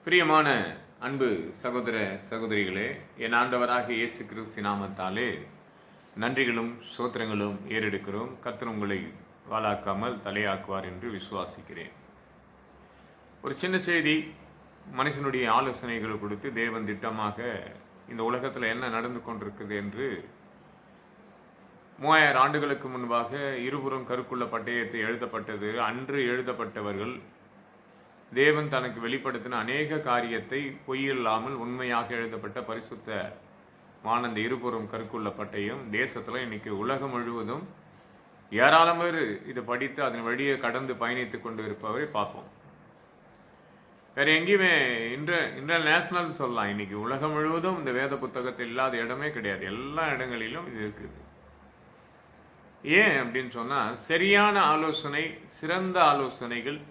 பிரியமான அன்பு சகோதர சகோதரிகளே, என் ஆண்டவராகிய இயேசு கிறிஸ்து நாமத்தாலே நன்றிகளும் சோத்திரங்களும் ஏறெடுக்கிறோம். கர்த்தர் உங்களை வாளாக்காமல் தலையாக்குவார் என்று விசுவாசிக்கிறேன். ஒரு சின்ன செய்தி, மனுஷனுடைய ஆலோசனைகளை கொடுத்து தேவன் திட்டமாக இந்த உலகத்தில் என்ன நடந்து கொண்டிருக்குது என்று 3000 ஆண்டுகளுக்கு முன்பாக இருபுறம் கருக்குள்ள பட்டயத்தை எழுதப்பட்டது. அன்று எழுதப்பட்டவர்கள் தேவன் தனக்கு வெளிப்படுத்தின அநேக காரியத்தை பொய்யில்லாமல் உண்மையாக எழுதப்பட்ட பரிசுத்த வானந்த இருபுறம் கருக்குள்ள பட்டயம் தேசத்தில் இன்னைக்கு உலகம் முழுவதும் ஏராளம் பேர் இதை படித்து அதன் வழியை கடந்து பயணித்து கொண்டு இருப்பவரை பார்ப்போம். வேற எங்கேயுமே இன்டர்நேஷனல் சொல்லலாம். இன்னைக்கு உலகம் முழுவதும் இந்த வேத புத்தகத்தில் இல்லாத இடமே கிடையாது. எல்லா இடங்களிலும் இது இருக்குது. ஏன் அப்படின்னு சொன்னா, சரியான ஆலோசனை, சிறந்த ஆலோசனைகள்,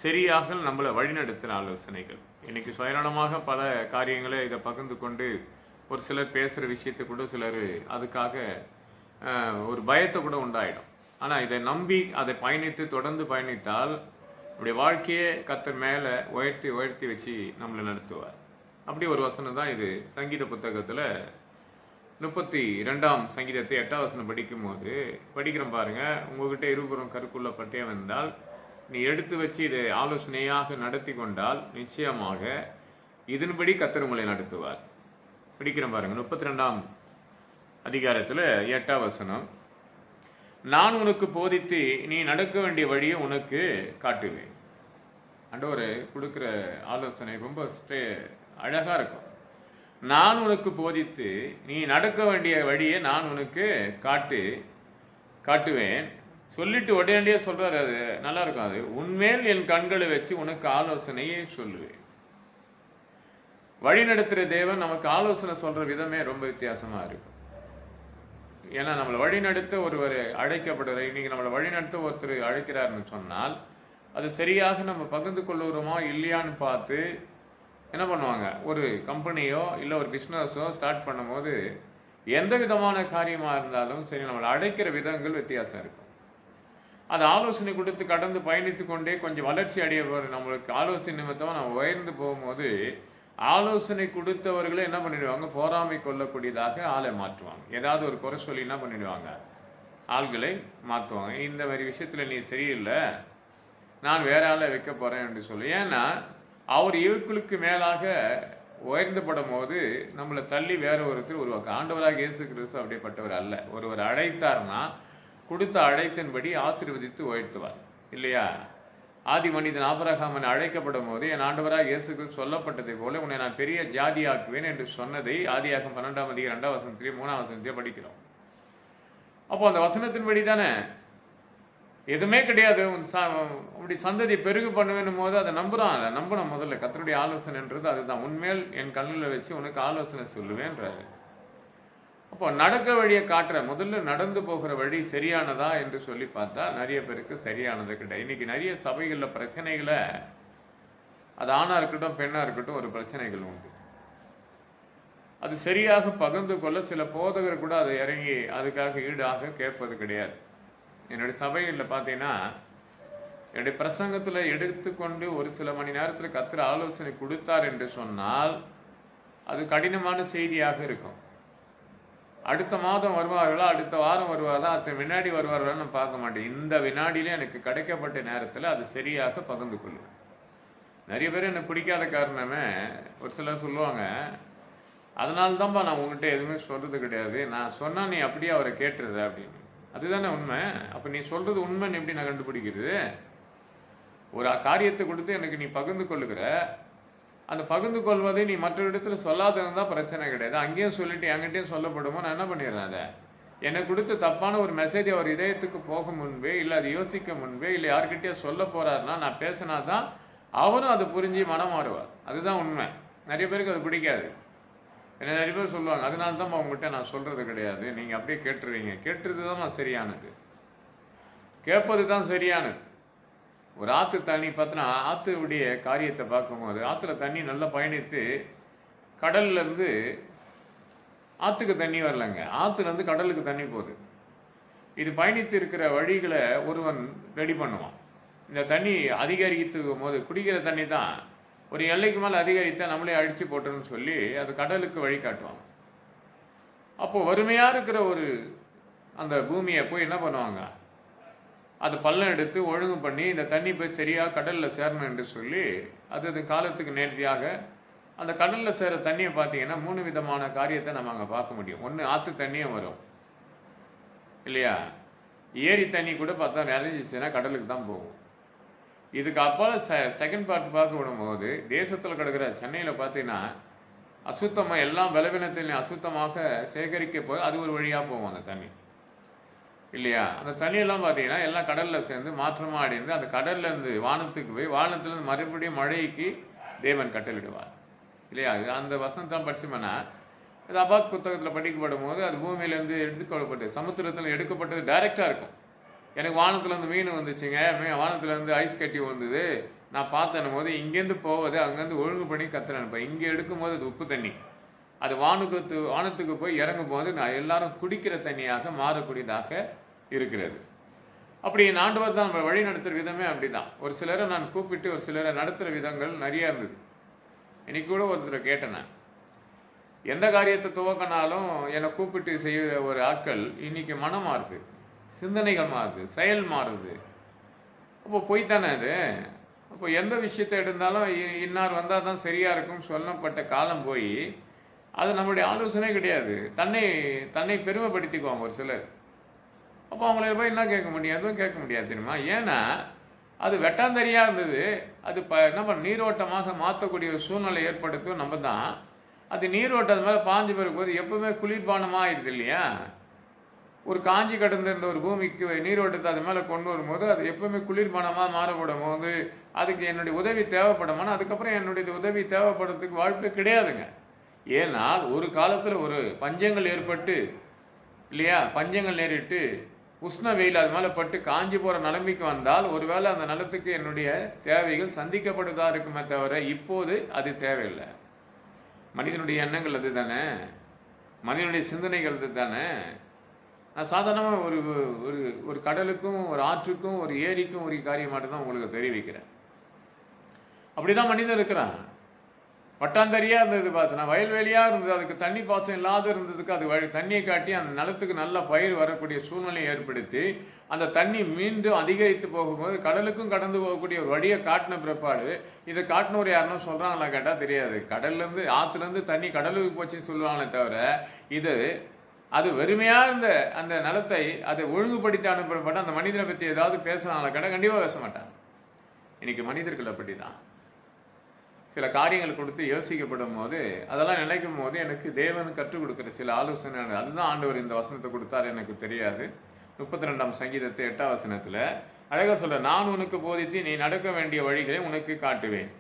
சரியாக நம்மளை வழிநடத்துகிற ஆலோசனைகள். இன்னைக்கு சுயநலமாக பல காரியங்களை இதை பகிர்ந்து கொண்டு ஒரு சிலர் பேசுகிற விஷயத்தை கூட சிலர் அதுக்காக ஒரு பயத்தை கூட உண்டாயிடும். ஆனால் இதை நம்பி அதை பயணித்து தொடர்ந்து பயணித்தால் நம்முடைய வாழ்க்கையே கர்த்தர் மேலே உயர்த்தி உயர்த்தி வச்சு நம்மளை நடத்துவார். அப்படி ஒரு வசனம் தான் இது. சங்கீத புத்தகத்தில் 32ஆம் சங்கீதத்தை 8ஆம் வசனம் படிக்கிறோம் பாருங்க. உங்ககிட்ட இருபுறம் கருக்குள்ள பட்டயம் என்றால் நீ எடுத்து வச்சு இதை ஆலோசனையாக நடத்தி கொண்டால் நிச்சயமாக இதன்படி கர்த்தர் உங்களை நடத்துவார். படிக்கிறோம் பாருங்க. 32ஆம் அதிகாரத்தில் 8ஆம் வசனம், நான் உனக்கு போதித்து நீ நடக்க வேண்டிய வழியை உனக்கு காட்டுவேன். ஆண்டவர் கொடுக்குற ஆலோசனை ரொம்ப அழகா இருக்கும். நான் உனக்கு போதித்து நீ நடக்க வேண்டிய வழியை நான் உனக்கு காட்டுவேன். சொல்லிட்டு உடனடியே சொல்றாரு. அது நல்லா இருக்கும். அது உன்மேல் என் கண்களை வச்சு உனக்கு ஆலோசனையே சொல்லுவேன். வழி நடத்துகிற தேவன் நமக்கு ஆலோசனை சொல்ற விதமே ரொம்ப வித்தியாசமா இருக்கும். ஏன்னா நம்மளை வழி நடத்த ஒருவர் அழைக்கப்படுற, இன்னைக்கு நம்மளை வழி நடத்த ஒருத்தர் அழைக்கிறாருன்னு சொன்னால் அது சரியாக நம்ம பகிர்ந்து கொள்ளுறோமா இல்லையான்னு பார்த்து என்ன பண்ணுவாங்க, ஒரு கம்பெனியோ இல்லை ஒரு பிஸ்னஸோ ஸ்டார்ட் பண்ணும்போது எந்த விதமான காரியமாக இருந்தாலும் சரி, நம்மளை அழைக்கிற விதங்கள் வித்தியாசம் இருக்கும். அது ஆலோசனை கொடுத்து கடந்து பயணித்து கொண்டே கொஞ்சம் வளர்ச்சி அடைய நம்மளுக்கு ஆலோசனை நிமித்தமாக நம்ம உயர்ந்து போகும்போது ஆலோசனை கொடுத்தவர்களே என்ன பண்ணிடுவாங்க, போராமை கொள்ளக்கூடியதாக ஆளை மாற்றுவாங்க. ஏதாவது ஒரு குறை சொல்லி என்ன பண்ணிடுவாங்க, ஆள்களை மாற்றுவாங்க. இந்த மாதிரி விஷயத்தில் நீ சரியில்லை, நான் வேற ஆளை வைக்க போறேன் என்று சொல்லி. ஏன்னா அவர் இவர்களுக்கு மேலாக உயர்ந்துபடும் போது நம்மளை தள்ளி வேற ஒருத்தர் உருவாக்க. ஆண்டவராக இயேசு கிறிஸ்து அப்படிப்பட்டவர் அல்ல. ஒருவர் அழைத்தார்னா கொடுத்த அழைத்தின்படி ஆசீர்வதித்து உயர்த்துவார் இல்லையா? ஆதி மனிதன் ஆபிரகாமன் அழைக்கப்படும் போது என் ஆண்டவராக இயேசுக்கு சொல்லப்பட்டதை போல உன்னை நான் பெரிய ஜாதியாக்குவேன் என்று சொன்னதை ஆதியாகமம் 12ஆம் அதிகாரம் 2ஆம் வசனத்திலே 3ஆம் வசனத்திலே படிக்கிறோம். அப்போ அந்த வசனத்தின்படி தானே, எதுவுமே கிடையாது, அப்படி சந்ததி பெருகு பண்ணுவேன் போது அதை நம்பணும். முதல்ல கர்த்தருடைய ஆலோசனைன்றது அதுதான். உன்மேல் என் கண்ணில் வச்சு உனக்கு ஆலோசனை சொல்லுவேன்றாரு. அப்போ நடக்க வழியை காட்டுற, முதல்ல நடந்து போகிற வழி சரியானதா என்று சொல்லி பார்த்தா நிறைய பேருக்கு சரியானது கிடையாது. இன்னைக்கு நிறைய சபைகளில் பிரச்சனைகளை, அது ஆணா இருக்கட்டும் பெண்ணா இருக்கட்டும், ஒரு பிரச்சனைகள் உண்டு. அது சரியாக பகிர்ந்து கொள்ள சில போதகர் கூட அதை இறங்கி அதுக்காக ஈடாக கேட்பது கிடையாது. என்னுடைய சபைகளில் பார்த்தீங்கன்னா, என்னுடைய பிரசங்கத்தில் எடுத்துக்கொண்டு ஒரு சில மணி நேரத்தில் கர்த்தர் ஆலோசனை கொடுத்தார் என்று சொன்னால் அது கடினமான செய்தியாக இருக்கும். அடுத்த மாதம் வருவார்களா, அடுத்த வாரம் வருவாரா, அடுத்த வினாடி வருவார்களான்னு நான் பார்க்க மாட்டேன். இந்த வினாடியிலே எனக்கு கிடைக்கப்பட்ட நேரத்தில் அது சரியாக பகிர்ந்து கொள்ளுவேன். நிறைய பேர் எனக்கு பிடிக்காத காரணமே, ஒரு சிலர் சொல்லுவாங்க, அதனால தான்ப்பா நான் உங்கள்கிட்ட எதுவுமே சொல்றது கிடையாது, நான் சொன்னா நீ அப்படியே அவரை கேட்டுருத அப்படின்னு. அதுதானே உண்மை. அப்போ நீ சொல்றது உண்மைன்னு எப்படி நான் கண்டுபிடிக்கிறது? ஒரு காரியத்தை கொடுத்து எனக்கு நீ பகிர்ந்து கொள்ளுகிற, அந்த பகிர்ந்து கொள்வதை நீ மற்ற இடத்துல சொல்லாததான் பிரச்சனை கிடையாது. அங்கேயும் சொல்லிட்டு என்கிட்டயும் சொல்லப்படுமோ நான் என்ன பண்ணிடுறேன், அதை எனக்கு கொடுத்து தப்பான ஒரு மெசேஜ் அவர் இதயத்துக்கு போக முன்பே, இல்லை அது யோசிக்க முன்பே, இல்லை யார்கிட்டயே சொல்ல போறாருன்னா நான் பேசினாதான் அவரும் அதை புரிஞ்சு மனம் மாறுவார். அதுதான் உண்மை. நிறைய பேருக்கு அது பிடிக்காது. என்ன நிறைய பேர் சொல்லுவாங்க, அதனால தான் உங்ககிட்ட நான் சொல்றது கிடையாது, நீங்க அப்படியே கேட்டுருவீங்க. கேட்டுறது தான் சரியானது, கேட்பது தான் சரியானது. ஒரு ஆற்று தண்ணி பார்த்தினா, ஆற்றுடைய காரியத்தை பார்க்கும்போது ஆற்றுல தண்ணி நல்லா பயணித்து கடல்லேருந்து ஆற்றுக்கு தண்ணி வரலைங்க, ஆற்றுலேருந்து கடலுக்கு தண்ணி போகுது. இது பயணித்து இருக்கிற வழிகளை ஒருவன் ரெடி பண்ணுவான். இந்த தண்ணி அதிகரித்து போது குடிக்கிற தண்ணி தான் ஒரு எல்லைக்கு மேலே அதிகரித்தா நம்மளே அடித்து போட்டோன்னு சொல்லி அது கடலுக்கு வழி காட்டுவாங்க. அப்போது வறுமையாக இருக்கிற ஒரு அந்த பூமியை போய் என்ன பண்ணுவாங்க, அது பள்ளம் எடுத்து ஒழுங்கு பண்ணி இந்த தண்ணி போய் சரியாக கடலில் சேரணும் என்று சொல்லி அது காலத்துக்கு நேர்த்தியாக அந்த கடலில் சேர தண்ணியை பார்த்தீங்கன்னா 3 விதமான காரியத்தை நம்ம அங்கே பார்க்க முடியும். ஒன்று, ஆற்று தண்ணியும் வரும் இல்லையா, ஏரி தண்ணி கூட பார்த்தா நிறைஞ்சிச்சுன்னா கடலுக்கு தான் போகும். இதுக்கு அப்பால் செகண்ட் பார்ட் பார்க்க விடும்போது தேசத்தில் கிடக்கிற சென்னையில் பார்த்தீங்கன்னா அசுத்தமாக எல்லாம் பலவீனத்திலையும் அசுத்தமாக சேகரிக்க போய் அது ஒரு வழியாக போகும் அந்த தண்ணி இல்லையா. அந்த தண்ணியெல்லாம் பார்த்தீங்கன்னா எல்லாம் கடலில் சேர்ந்து மாற்றமாக அடைந்து அந்த கடல்லேருந்து வானத்துக்கு போய் வானத்துலேருந்து மறுபடியும் மழைக்கு தேவன் கட்டளிடுவார் இல்லையா. அந்த வசனம் தான் படிச்சோம்னா இது அபாக் புத்தகத்தில் படிக்கப்படும் போது அது பூமியிலேருந்து எடுத்துக்கொள்ளப்பட்டு சமுத்திரத்தில் எடுக்கப்பட்டது டைரெக்டாக இருக்கும். எனக்கு வானத்துலேருந்து மீன் வந்துச்சுங்க, வானத்துலேருந்து ஐஸ் கட்டி வந்தது, நான் பார்த்தனும் போது இங்கேருந்து போவது அங்கேருந்து ஒழுங்கு பண்ணி கத்துறேன். இங்கே எடுக்கும்போது அது உப்பு தண்ணி, அது வானத்துக்கு போய் இறங்கும் போது நான் எல்லாரும் குடிக்கிற தண்ணியாக மாறக்கூடியதாக இருக்கிறது. அப்படி ஆண்டவர் தான் நம்ம வழி நடத்துகிற விதமே அப்படி தான். ஒரு சிலரை நான் கூப்பிட்டு ஒரு சிலரை நடத்துகிற விதங்கள் நிறையா இருந்தது. இன்னைக்கு கூட ஒருத்தரை கேட்டேன், நான் எந்த காரியத்தை துவக்கினாலும் என்னை கூப்பிட்டு செய்கிற ஒரு ஆட்கள் இன்னைக்கு மனம் மாறுது, சிந்தனைகள் மாறுது, செயல் மாறுது. அப்போ போய் தானே அது. அப்போ எந்த விஷயத்தை எடுத்தாலும் இன்னார் வந்தால் தான் சரியாக இருக்கும் சொல்லப்பட்ட காலம் போய் அது நம்மளுடைய ஆலோசனை கிடையாது. தன்னை பெருமைப்படுத்திக்குவாங்க ஒரு சிலர். அப்போ அவங்கள போய் என்ன கேட்க முடியும், எதுவும் கேட்க முடியாது தெரியுமா. ஏன்னா அது வெட்டாந்தரியாக இருந்தது. அது நம்ம நீரோட்டமாக மாற்றக்கூடிய ஒரு சூழ்நிலை ஏற்படுத்தும். நம்ம தான் அது நீரோட்டம் மேலே பாஞ்சு போது எப்பவுமே குளிர்பானமாக ஆயிடுது இல்லையா. ஒரு காஞ்சி கடந்திருந்த ஒரு பூமிக்கு நீரோட்டத்தை அது மேலே கொண்டு வரும்போது அது எப்பவுமே குளிர்பானமாக மாறப்படும் போது அதுக்கு என்னுடைய உதவி தேவைப்படுமானா அதுக்கப்புறம் என்னுடைய உதவி தேவைப்படுறதுக்கு வாய்ப்பு கிடையாதுங்க. ஏன்னால் ஒரு காலத்தில் ஒரு பஞ்சங்கள் ஏற்பட்டு இல்லையா, பஞ்சங்கள் நேரிட்டு உஷ்ண வெயில் அது மேலே பட்டு காஞ்சி போகிற நிலைமைக்கு வந்தால் ஒருவேளை அந்த நிலத்துக்கு என்னுடைய தேவைகள் சந்திக்கப்படுதா இருக்குமே தவிர இப்போது அது தேவையில்லை. மனிதனுடைய எண்ணங்கள் அது தானே, மனிதனுடைய சிந்தனைகள் அது தானே. நான் சாதாரணமாக ஒரு ஒரு ஒரு கடலுக்கும் ஒரு ஆற்றுக்கும் ஒரு ஏரிக்கும் ஒரு காரியமாட்டு தான் உங்களுக்கு தெரிவிக்கிறேன். அப்படி தான் மனிதன் இருக்கிறான். பட்டாந்தரியாக இருந்தது பார்த்தோன்னா வயல்வெளியாக இருந்தது, அதுக்கு தண்ணி பாசம் இல்லாத இருந்ததுக்கு அது தண்ணியை காட்டி அந்த நிலத்துக்கு நல்ல பயிர் வரக்கூடிய சூழ்நிலையை ஏற்படுத்தி அந்த தண்ணி மீண்டும் அதிகரித்து போகும்போது கடலுக்கும் கடந்து போகக்கூடிய ஒரு வழியை காட்டின பிற்பாடு இதை காட்டினவர் யாருன்னா சொல்கிறாங்களா கேட்டால் தெரியாது. கடல்லேருந்து ஆற்றுலேருந்து தண்ணி கடலுக்கு போச்சுன்னு சொல்லுவாங்களே தவிர அது வெறுமையாக இருந்த அந்த நிலத்தை அதை ஒழுங்குபடுத்தி அனுப்பப்பட்ட அந்த மனிதனை பற்றி ஏதாவது பேசுகிறாங்களா கேட்டால் கண்டிப்பாக பேச மாட்டாங்க. இன்னைக்கு மனிதர்கள் அப்படி தான். சில காரியங்கள் கொடுத்து யோசிக்கப்படும் போது அதெல்லாம் நினைக்கும் போது எனக்கு தேவன் கற்றுக் கொடுக்குற சில ஆலோசனை, அதுதான் ஆண்டவர் இந்த வசனத்தை கொடுத்தாரு எனக்கு தெரியாது. 32ஆம் சங்கீதத்தை 8ஆம் வசனத்தில் அழகாக சொல்ல, நான் உனக்கு போதித்து நீ நடக்க வேண்டிய வழிகளை உனக்கு காட்டுவேன்,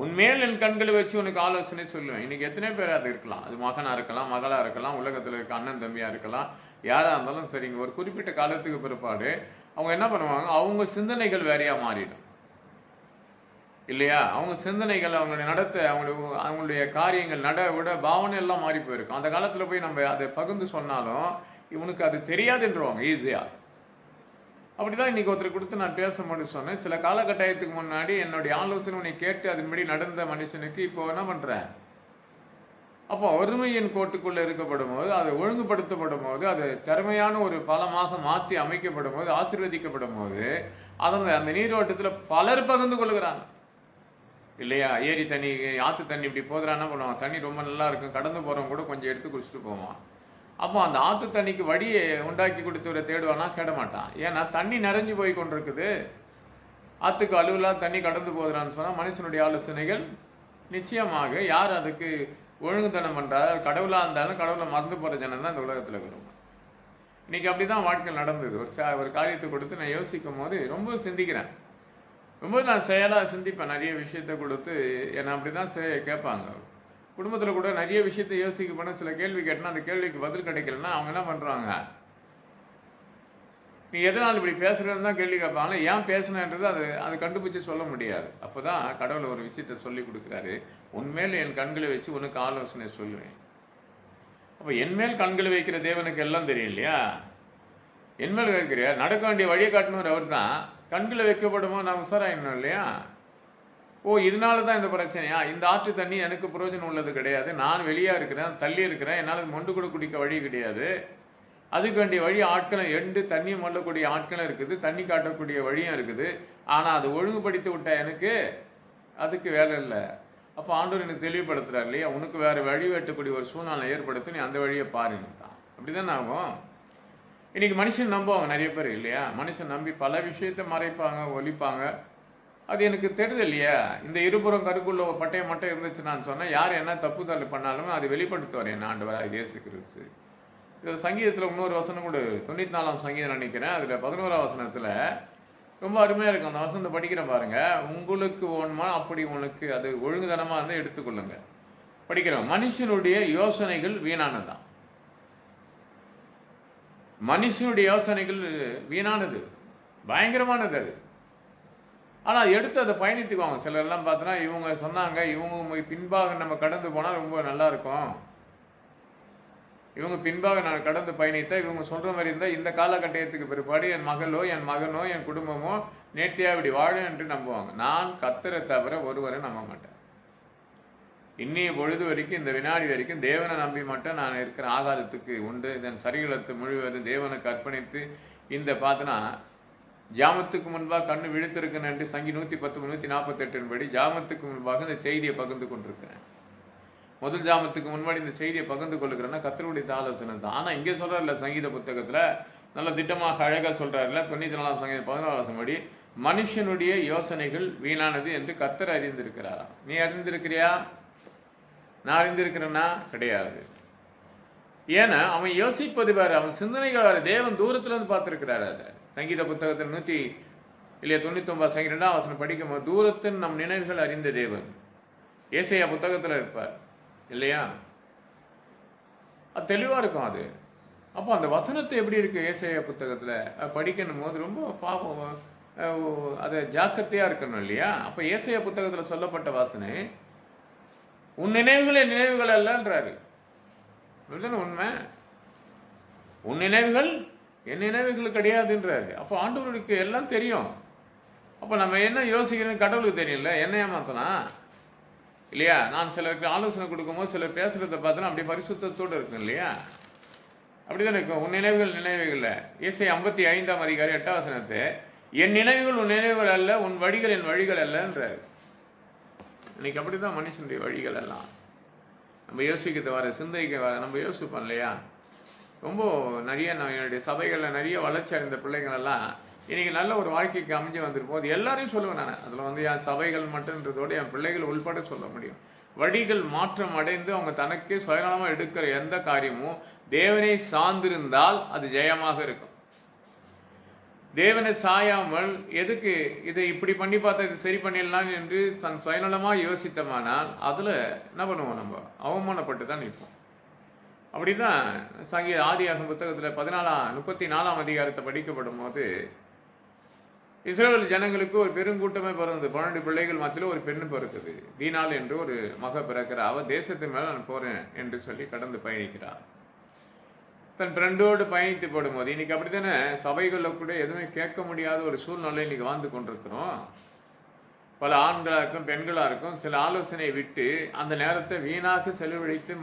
உன்மேல் என் கண்களை வச்சு உனக்கு ஆலோசனை சொல்லுவேன். இன்னைக்கு எத்தனை பேர் அது இருக்கலாம், அது மகனாக இருக்கலாம், மகளாக இருக்கலாம், உலகத்தில் இருக்க அண்ணன் தம்பியாக இருக்கலாம், யாராக இருந்தாலும் சரிங்க. ஒரு குறிப்பிட்ட காலத்துக்கு பிற்பாடு அவங்க என்ன பண்ணுவாங்க, அவங்க சிந்தனைகள் வேறையாக மாறிடும் இல்லையா. அவங்க சிந்தனைகள், அவங்களுடைய நடத்த, அவங்களுடைய காரியங்கள், விட பாவனை எல்லாம் மாறி போயிருக்கும். அந்த காலத்தில் போய் நம்ம அதை பகிர்ந்து சொன்னாலும் இவனுக்கு அது தெரியாதுன்றவாங்க ஈஸியாக. அப்படி தான் இன்றைக்கி ஒருத்தர் கொடுத்து நான் பேச சொன்னேன். சில காலகட்டாயத்துக்கு முன்னாடி என்னுடைய ஆலோசனை உன்னை கேட்டு அதன்படி நடந்த மனுஷனுக்கு இப்போ என்ன பண்ணுறேன், அப்போ வறுமையின் கோட்டுக்குள்ளே இருக்கப்படும் போது அதை ஒழுங்குபடுத்தப்படும் போது அது திறமையான ஒரு பலமாக மாற்றி அமைக்கப்படும் போது ஆசீர்வதிக்கப்படும் போது அந்த நீரோட்டத்தில் பலர் பகிர்ந்து கொள்கிறாங்க இல்லையா. ஏரி தண்ணி ஆற்று தண்ணி இப்படி போதுறா என்ன பண்ணுவாங்க, தண்ணி ரொம்ப நல்லா இருக்கும், கடந்து போகிறவங்க கூட கொஞ்சம் எடுத்து குடிச்சிட்டு போவான். அப்போ அந்த ஆற்று தண்ணிக்கு வழியை உண்டாக்கி கொடுத்தவரை தேடுவானா, கேட மாட்டான். ஏன்னா தண்ணி நிறைஞ்சு போய் கொண்டிருக்குது, ஆற்றுக்கு அலுவலாக தண்ணி கடந்து போகுதுறான்னு சொன்னால் மனுஷனுடைய ஆலோசனைகள் நிச்சயமாக யார் அதுக்கு ஒழுங்குத்தனம் பண்ணுறாரு, கடவுளாக இருந்தாலும் கடவுளை மறந்து போகிற ஜனம் தான் இந்த உலகத்தில் இருக்கிறோம். இன்றைக்கி அப்படி தான் வாழ்க்கை நடந்தது. ஒரு காரியத்தை கொடுத்து நான் யோசிக்கும் போது ரொம்ப சிந்திக்கிறேன், ரொம்ப நான் செயலாக சிந்திப்பேன். நிறைய விஷயத்தை கொடுத்து என்னை அப்படி தான் கேட்பாங்க. குடும்பத்தில் கூட நிறைய விஷயத்தை யோசிக்க பண்ண சில கேள்வி கேட்டேன்னா அந்த கேள்விக்கு பதில் கிடைக்கலன்னா அவங்க என்ன பண்ணுறாங்க, நீ எதனால் இப்படி பேசுகிறதுன்னு தான் கேள்வி கேட்பாங்க. ஏன் பேசுனன்றது அது கண்டுபிடிச்சி சொல்ல முடியாது. அப்போ தான் கடவுள் ஒரு விஷயத்தை சொல்லி கொடுக்குறாரு, உன்மேல் என் கண்களை வச்சு உனக்கு ஆலோசனை சொல்லுவேன். அப்போ என்மேல் கண்களை வைக்கிற தேவனுக்கு எல்லாம் தெரியும் இல்லையா. என்மேல் வைக்கிற நடக்க வேண்டிய வழியை காட்டணும் அவர் தான். கண்களை வைக்கப்படுமோ நான் உசாராயிடணும் இல்லையா. ஓ, இதனால தான் இந்த பிரச்சனையா? இந்த ஆற்று தண்ணி எனக்கு பிரயோஜனம் உள்ளது கிடையாது, நான் வெளியே இருக்கிறேன், தள்ளி இருக்கிறேன், என்னால் மொண்டு கூட குடிக்க வழி கிடையாது, அதுக்கு வேண்டிய வழி ஆட்களும் எண்டு தண்ணியை மொல்லக்கூடிய ஆட்களும் இருக்குது, தண்ணி காட்டக்கூடிய வழியும் இருக்குது, ஆனால் அது ஒழுங்குபடுத்தி விட்டா எனக்கு அதுக்கு வேலை இல்லை. அப்போ ஆண்டவர் எனக்கு தெளிவுபடுத்துறாரு இல்லையா, உனக்கு வேறு வழி வெட்டக்கூடிய ஒரு சூழ்நிலை ஏற்படுத்தி நீ அந்த வழியை பாருங்க தான். அப்படி தானே ஆகும். இன்னைக்கு மனுஷன் நம்புவாங்க நிறைய பேர் இல்லையா, மனுஷன் நம்பி பல விஷயத்தை மறைப்பாங்க, ஒழிப்பாங்க. அது எனக்கு தெரியுது இல்லையா, இந்த இருபுறம் கருக்குள்ள ஒரு பட்டையை மட்டும் இருந்துச்சுன்னு சொன்னால் யார் என்ன தப்பு தள்ளு பண்ணாலும் அது வெளிப்படுத்துவார் என் ஆண்டவர் இயேசு கிறிஸ்து. இது சங்கீதத்தில் இன்னொரு வசனம் கூட 94ஆம் சங்கீதம் நினைக்கிறேன், அதில் 11ஆம் வசனத்தில் ரொம்ப அருமையாக இருக்கும். அந்த வசனத்தை படிக்கிறேன் பாருங்க. உங்களுக்கு வேணுமா அப்படி உனக்கு அது ஒழுங்குதனமாக இருந்தால் எடுத்துக்கொள்ளுங்க. படிக்கிறோம். மனுஷனுடைய யோசனைகள் வீணானதுதான். மனுஷனுடைய யோசனைகள் வீணானது, பயங்கரமானது அது. ஆனால் எடுத்து அதை பயணித்துக்குவாங்க. சிலர்லாம் பார்த்தோன்னா இவங்க சொன்னாங்க, இவங்க பின்பாக நம்ம கடந்து போனால் ரொம்ப நல்லா இருக்கும், இவங்க பின்பாக நான் கடந்து பயணித்தா இவங்க சொல்கிற மாதிரி இருந்தால் இந்த காலகட்டத்துக்கு பிற்பாடு என் மகளோ என் மகனோ என் குடும்பமோ நேர்த்தியாக இப்படி வாழும் என்று நம்புவாங்க. நான் கர்த்தரை தவிர ஒருவரை நம்ப மாட்டேன். இன்னைய பொழுது வரைக்கும், இந்த வினாடி வரைக்கும் தேவனை நம்பி மட்டும் நான் இருக்கிற ஆகாதத்துக்கு உண்டு. இதன் சரீரத்தை முழுவதும் தேவனுக்கு அர்ப்பணித்து இந்த பார்த்தனா ஜாமத்துக்கு முன்பாக கண்ணு விழுத்திருக்கேன் என்று சங்கி 110 148 படி ஜாமத்துக்கு முன்பாக இந்த செய்தியை பகிர்ந்து கொண்டிருக்கிறேன். முதல் ஜாமத்துக்கு முன்னாடி இந்த செய்தியை பகிர்ந்து கொள்ளுக்கிறேன்னா கர்த்தருடைய ஆலோசனை தான். ஆனால் இங்கே சொல்கிறார்ல சங்கீத புத்தகத்தில் நல்ல திட்டமாக அழகாக சொல்கிறாருல 94ஆம் சங்கீதம் 11ஆம் வசனம் படி மனுஷனுடைய யோசனைகள் வீணானது என்று கர்த்தர் அறிந்திருக்கிறாரா? நீ அறிந்திருக்கிறியா? நான் அறிந்திருக்கிறேன்னா கிடையாது. ஏன்னா அவன் யோசிப்பது வேறு, அவன் சிந்தனைகள் வேறு. தேவன் தூரத்துலேருந்து பார்த்துருக்கிறாரு. அதை சங்கீத புத்தகத்தில் 99 சங்கீதம் 2ஆம் வசனம் படிக்கும் போது தூரத்தின் நம் நினைவுகள் அறிந்த தேவன். ஏசாயா புத்தகத்தில் இருப்பார் இல்லையா, அது தெளிவாக இருக்கும் அது. அப்போ அந்த வசனத்தை எப்படி இருக்கு ஏசாயா புத்தகத்தில் படிக்கணும் போது ரொம்ப பாவம், அதை ஜாக்கிரதையாக இருக்கணும் இல்லையா. அப்போ ஏசாயா புத்தகத்தில் சொல்லப்பட்ட வாசனை உன் நினைவுகள் என் நினைவுகள் அல்லன்றாரு. உண்மை, உன் நினைவுகள் என் நினைவுகள் கிடையாதுன்றாரு. அப்போ ஆண்டவருக்கு எல்லாம் தெரியும். அப்போ நம்ம என்ன யோசிக்கிறது கடவுளுக்கு தெரியல, என்ன ஏமாத்தலாம் இல்லையா. நான் சிலருக்கு ஆலோசனை கொடுக்கும்போது சிலர் பேசுகிறத பார்த்தோன்னா அப்படியே பரிசுத்தத்தோடு இருக்கும் இல்லையா, அப்படிதான் இருக்கும். உன் நினைவுகள் நினைவுகள் ஏசாயா 55ஆம் அதிகாரம் 8ஆம் வசனத்தை என் நினைவுகள் உன் நினைவுகள் அல்ல, உன் வழிகள் என் வழிகள் அல்லன்றாரு. இன்னைக்கு அப்படி தான் மனுஷனுடைய வழிகள் எல்லாம். நம்ம யோசிக்கிறது வர சிந்தனைக்கு வர நம்ம யோசிப்போம் இல்லையா. ரொம்ப நிறைய என்னுடைய சபைகளில் நிறைய வளர்ச்சி அடைந்த பிள்ளைங்களெல்லாம் இன்றைக்கி நல்ல ஒரு வாழ்க்கைக்கு அமைஞ்சு வந்துருப்போது எல்லாரையும் சொல்லுவேன் நான். அதில் என் சபைகள் மட்டும்ன்றதோடு என் பிள்ளைகள் உள்பட சொல்ல முடியும். வழிகள் மாற்றம் அடைந்து அவங்க தனக்கே சுயநலமாக எடுக்கிற எந்த காரியமும் தேவனை சார்ந்திருந்தால் அது ஜெயமாக இருக்கும். தேவனை சாயாமல் எதுக்கு இதை இப்படி பண்ணி பார்த்தா இது சரி பண்ணிடலாம் என்று தன் சுயநலமாக யோசித்தமானால் அதில் என்ன பண்ணுவோம், நம்ம அவமானப்பட்டு தான் நிற்போம். அப்படி தான் ஆதியாகமம் புத்தகத்தில் 34ஆம் அதிகாரத்தை படிக்கப்படும் போது இஸ்ரவேல் ஜனங்களுக்கு ஒரு பெருங்கூட்டமே பிறந்தது. 12 பிள்ளைகள் மத்தியில் ஒரு பெண்ணு பிறக்குது. தீனாள் என்று ஒரு மக பிறக்கிற. அவள் தேசத்தின் மேலே நான் போகிறேன் என்று சொல்லி கடந்து பயணிக்கிறார். தன் ஃப்ரெண்டோடு பயணித்து போடும்போது இன்னைக்கு அப்படி தானே சபைகளில் கூட எதுவுமே கேட்க முடியாத ஒரு சூழ்நிலை இன்னைக்கு வாழ்ந்து கொண்டிருக்கிறோம். பல ஆண்களாருக்கும் பெண்களாருக்கும் சில ஆலோசனையை விட்டு அந்த நேரத்தை வீணாக செலவழித்து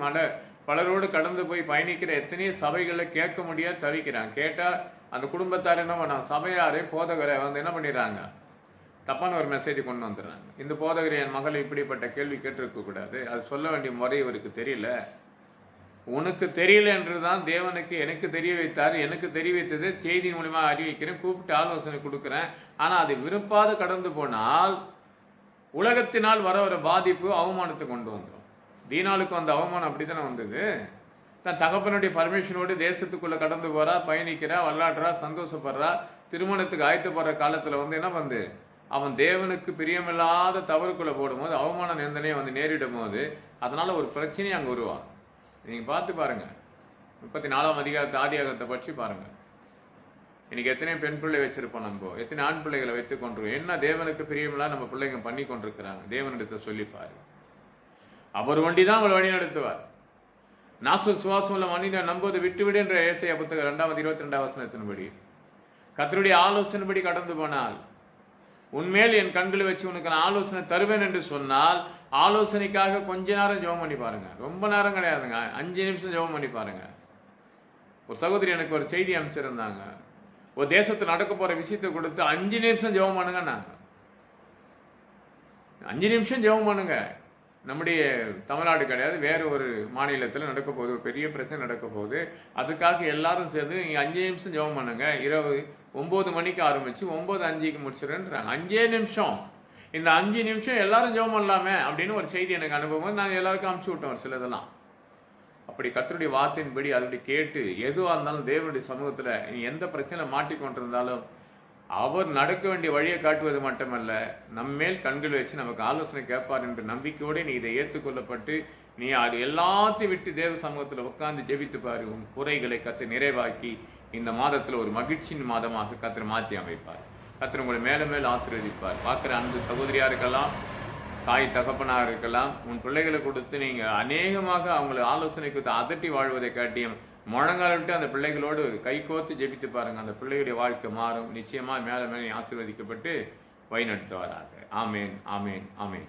பலரோடு கடந்து போய் பயணிக்கிற எத்தனையோ சபைகளை கேட்க முடியாது தவிக்கிறாங்க. கேட்டால் அந்த குடும்பத்தார் என்ன பண்ணாங்க, சபையாரே போதகரை என்ன பண்ணிடுறாங்க, தப்பான ஒரு மெசேஜ் கொண்டு வந்துடுறாங்க. இந்த போதகரை என் மகளை இப்படிப்பட்ட கேள்வி கேட்டிருக்கக்கூடாது, அது சொல்ல வேண்டிய முறை இவருக்கு தெரியல. உனக்கு தெரியல என்று தான் தேவனுக்கு எனக்கு தெரிய வைத்தார். எனக்கு தெரிய வைத்தது செய்தியின் மூலியமாக அறிவிக்கிறேன், கூப்பிட்டு ஆலோசனை கொடுக்குறேன். ஆனால் அது விருப்பாத கடந்து போனால் உலகத்தினால் வர ஒரு பாதிப்பு அவமானத்தை கொண்டு வந்துடும். தீனாளுக்கு வந்த அவமானம் அப்படி தானே வந்தது. தன் தகப்பனுடைய பர்மிஷனோடு தேசத்துக்குள்ளே கடந்து போகிறா, பயணிக்கிறா, விளாடுறா, சந்தோஷப்படுறா. திருமணத்துக்கு ஆயத்தப்படுற காலத்தில் என்ன வந்து அவன் தேவனுக்கு பிரியமில்லாத தவறுக்குள்ளே போடும்போது அவமான நிந்தனையை நேரிடும் போது அதனால் ஒரு பிரச்சனையை அங்கே உருவாகும். நீங்கள் பார்த்து பாருங்கள். 34ஆம் அதிகாரத்தை ஆதியாகத்தை பற்றி பாருங்கள். இன்னைக்கு எத்தனை பெண் பிள்ளை வச்சிருப்போம், நம்ம எத்தனை ஆண் பிள்ளைகளை வைத்து கொண்டிருக்கோம். என்ன தேவனுக்கு பிரியமில்லாம் நம்ம பிள்ளைங்க பண்ணி கொண்டிருக்கிறாங்க. தேவனிடத்தை சொல்லிப்பாரு. அவர் வண்டி தான் அவள் வழி நடத்துவார். நாச சுவாசம் உள்ள மனிதன் நம்புவதை விட்டுவிடு என்ற ஏசாயா புத்தகம் 2ஆம் 22ஆம் வசனத்தின்படி கர்த்தருடைய ஆலோசனைப்படி கடந்து போனால் உன்மேல் என் கண்களை வச்சு உனக்கு நான் ஆலோசனை தருவேன் என்று சொன்னால், ஆலோசனைக்காக கொஞ்ச நேரம் ஜெபம் பண்ணி பாருங்க. ரொம்ப நேரம் கிடையாதுங்க, 5 நிமிஷம் ஜெபம் பண்ணி பாருங்க. ஒரு சகோதரி எனக்கு ஒரு செய்தி அமைச்சிருந்தாங்க. ஒரு தேசத்தில் நடக்க போற விஷயத்தை கொடுத்து 5 நிமிஷம் ஜெபம் பண்ணுங்க. நாங்க 5 நிமிஷம் ஜெபம் பண்ணுங்க. நம்முடைய தமிழ்நாடு கிடையாது, வேறு ஒரு மாநிலத்தில் நடக்க போகுது, ஒரு பெரிய பிரச்சனை நடக்க போகுது. அதுக்காக எல்லாரும் சேர்ந்து 5 நிமிஷம் ஜெபம் பண்ணுங்க. இரவு 9 மணிக்கு ஆரம்பிச்சு 9:05க்கு முடிச்சிடுறேன்றாங்க. 5 நிமிஷம். இந்த 5 நிமிஷம் எல்லாரும் ஜெபம் பண்ணலாமே அப்படின்னு ஒரு செய்தி எனக்கு அனுப்பும்போது நான் எல்லாருக்கும் அனுப்பிச்சு விட்டோம் ஒரு சிலதெல்லாம். அப்படி கர்த்தருடைய வார்த்தையின்படி அப்படி கேட்டு எதுவாக இருந்தாலும் தேவனுடைய சமூகத்தில் எந்த பிரச்சனை மாட்டிக்கொண்டிருந்தாலும் அவர் நடக்க வேண்டிய வழியை காட்டுவது மட்டுமல்ல, நம்மேல் கண்கள் வச்சு நமக்கு ஆலோசனை கேட்பார் என்ற நம்பிக்கையோடு நீ இதை ஏற்றுக்கொள்ளப்பட்டு நீ அது எல்லாத்தையும் விட்டு தேவ சமூகத்தில் உட்கார்ந்து ஜெபித்து பாரு. உன் குறைகளை கர்த்தர் நிறைவாக்கி இந்த மாதத்தில் ஒரு மகிழ்ச்சியின் மாதமாக கர்த்தர் மாற்றி அமைப்பார். கர்த்தர் உங்களை மேலும் மேலும் ஆசீர்வதிப்பார். பார்க்குற அன்பு சகோதரியாக இருக்கலாம், தாய் தகப்பனாக இருக்கலாம், உன் பிள்ளைகளை கொடுத்து நீங்கள் அநேகமாக அவங்களை ஆலோசனை கொடுத்து அதட்டி வாழ்வதை காட்டியும் முழங்கால் விட்டு அந்த பிள்ளைகளோடு கை கோர்த்து ஜெபித்து பாருங்கள். அந்த பிள்ளைகளுடைய வாழ்க்கை மாறும். நிச்சயமாக மேலே மேலே ஆசீர்வதிக்கப்பட்டு வழி நடத்துவாராக. ஆமேன், ஆமேன், ஆமேன்.